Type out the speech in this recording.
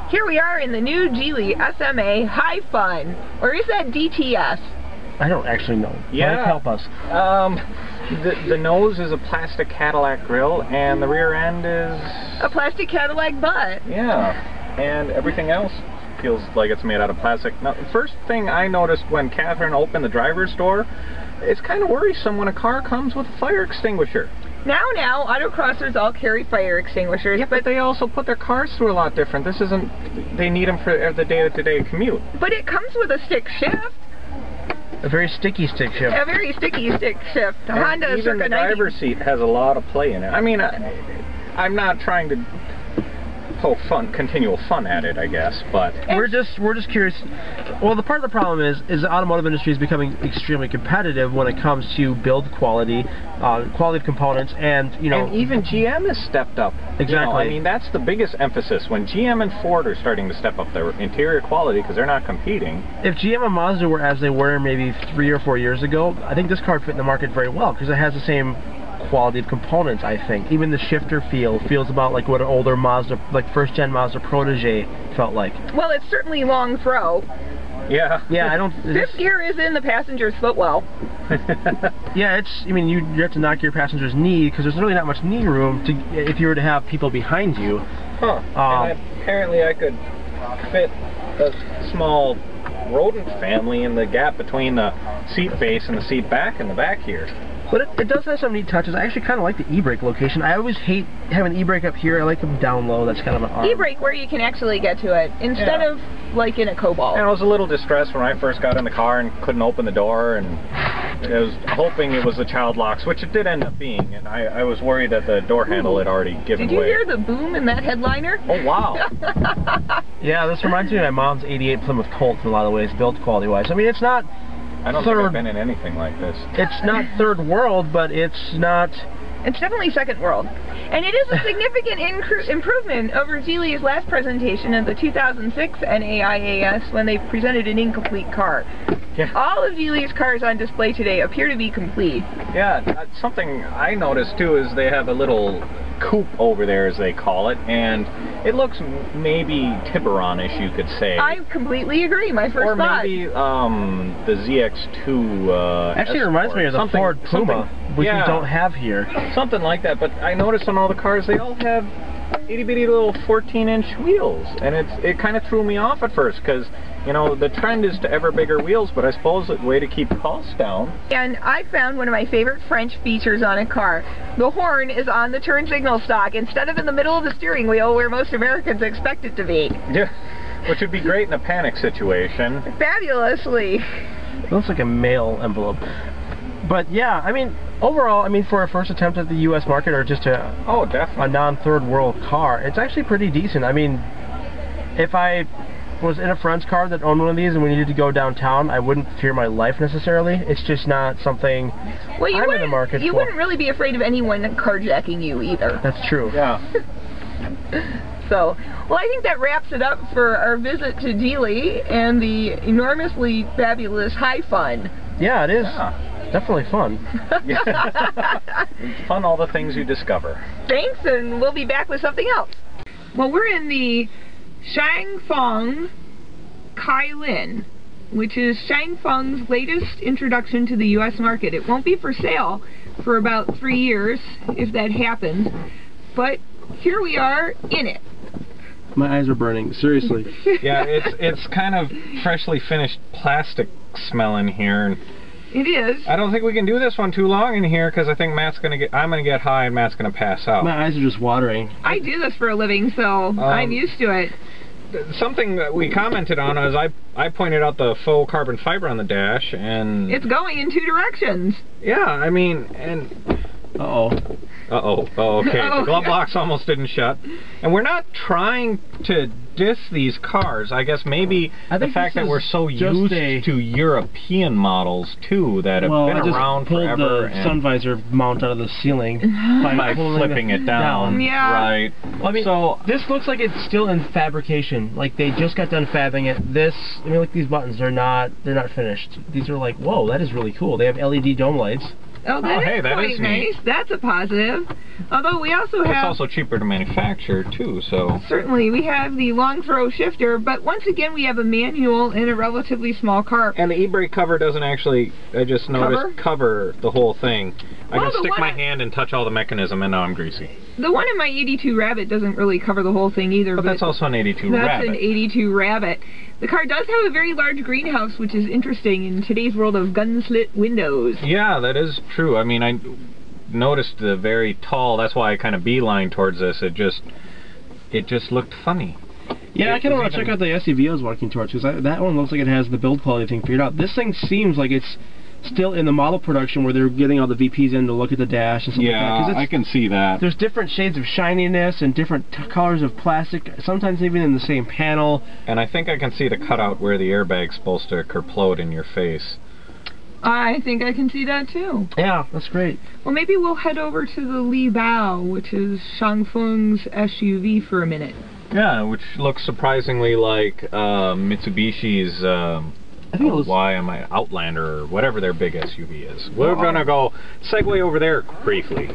Here we are in the new Geely SMA High Fun, or is that DTS? I don't actually know. Yeah. Mike, help us. The nose is a plastic Cadillac grille, and the rear end is A plastic Cadillac butt. yeah, and everything else feels like it's made out of plastic. Now, the first thing I noticed when Catherine opened the driver's door, it's kind of worrisome when a car comes with a fire extinguisher. Now, autocrossers all carry fire extinguishers, Yeah, but they also put their cars through a lot different. This isn't, they need them for the day-to-day commute. But it comes with a stick shift. A very sticky stick shift. A very sticky stick shift. The Honda Even circa the 90. driver's seat has a lot of play in it. I mean, I'm not trying to poke continual fun at it, I guess, but We're just curious. Well, the part of the problem is the automotive industry is becoming extremely competitive when it comes to build quality, quality of components, and and even GM has stepped up. Exactly. I mean, that's the biggest emphasis when GM and Ford are starting to step up their interior quality because they're not competing. If GM and Mazda were as they were maybe 3 or 4 years ago, I think this car would fit in the market very well because it has the same quality of components. I think even the shifter feels about like what an older Mazda, like first-gen Mazda Protege, felt like. Well, it's certainly long throw. Yeah. Yeah, I don't. This gear is in the passenger's footwell. Yeah, it's. I mean, you have to knock your passenger's knee because there's really not much knee room to if you were to have people behind you. Huh. And apparently, I could fit a small rodent family in the gap between the seat base and the seat back in the back here. But it does have some neat touches. I actually kind of like the e-brake location. I always hate having e-brake up here. I like them down low. That's kind of an arm. E-brake where you can actually get to it instead of like in a Cobalt. And I was a little distressed when I first got in the car and couldn't open the door, and I was hoping it was the child locks, which it did end up being. And I was worried that the door handle had already given Did you way. hear the boom in that headliner? Oh, wow. Yeah, this reminds me of my mom's '88 Plymouth Colt in a lot of ways, build quality-wise. I mean, it's not. I don't think I've been in anything like this. It's not third world, but it's not. It's definitely second world. And it is a significant improvement over Geely's last presentation of the 2006 NAIAS when they presented an incomplete car. Yeah. All of Geely's cars on display today appear to be complete. Yeah, something I noticed too is they have a little coupe over there, as they call it, and it looks maybe Tiburon-ish, you could say. I completely agree. My first thought. Or maybe the ZX2 Actually, it reminds me of the Ford Puma, which we don't have here. Something like that, but I noticed on all the cars they all have itty-bitty little 14-inch wheels, and it kind of threw me off at first, because you know, the trend is to ever bigger wheels, but I suppose it's a way to keep costs down. And I found one of my favorite French features on a car. The horn is on the turn signal stock instead of in the middle of the steering wheel where most Americans expect it to be. Yeah, which would be great in a panic situation. Fabulously. It looks like a mail envelope. But yeah, I mean, overall, I mean, for a first attempt at the U.S. market or just a non-third world car, it's actually pretty decent. I mean, if I was in a friend's car that owned one of these and we needed to go downtown, I wouldn't fear my life necessarily. It's just not something I'm in the market for. You wouldn't really be afraid of anyone carjacking you either. That's true. Yeah. So, well, I think that wraps it up for our visit to Geely and the enormously fabulous High Fun. Yeah, it is. Yeah. Definitely fun. It's fun, all the things you discover. Thanks, and we'll be back with something else. Well, we're in the Shangfeng Kailin, which is Shangfeng's latest introduction to the U.S. market. It won't be for sale for about 3 years, if that happens, but here we are in it. My eyes are burning, seriously. Yeah, it's kind of freshly finished plastic smell in here. And it is. I don't think we can do this one too long in here because I think I'm gonna get high and Matt's gonna pass out. My eyes are just watering. I do this for a living, so I'm used to it. Something that we commented on is I pointed out the faux carbon fiber on the dash, and it's going in 2 directions. Yeah, I mean, and okay. The glove box almost didn't shut. And we're not trying to diss these cars. I guess maybe the fact that we're so used to European models too that have been around forever. I pulled the sun visor mount out of the ceiling by flipping it down. Yeah. Right. Well, I mean, so this looks like it's still in fabrication. Like they just got done fabbing it. This, I mean, look, these buttons. They're not finished. These are like, whoa, that is really cool. They have LED dome lights. Oh, that is nice. That's a positive. Although we also have... It's also cheaper to manufacture, too, so... Certainly. We have the long throw shifter, but once again we have a manual in a relatively small car. And the e-brake cover doesn't actually, I just noticed, cover the whole thing. I can stick my hand and touch all the mechanism, and now I'm greasy. The one in my 82 Rabbit doesn't really cover the whole thing either. But that's also an 82 Rabbit. That's an 82 Rabbit. The car does have a very large greenhouse, which is interesting in today's world of gun-slit windows. Yeah, that is true. I mean, I noticed the very tall, that's why I kind of beeline towards this. It just looked funny. Yeah, I kind of want to check out the SUV I was walking towards, because that one looks like it has the build quality thing figured out. This thing seems like it's still in the model production where they're getting all the VPs in to look at the dash and stuff like that. Yeah, I can see that. There's different shades of shininess and different colors of plastic, sometimes even in the same panel. And I think I can see the cutout where the airbag's supposed to kerplode in your face. I think I can see that too. Yeah, that's great. Well, maybe we'll head over to the Li Bao, which is Shangfeng's SUV, for a minute. Yeah, which looks surprisingly like Mitsubishi's Outlander, or whatever their big SUV is. We're gonna go segue over there briefly.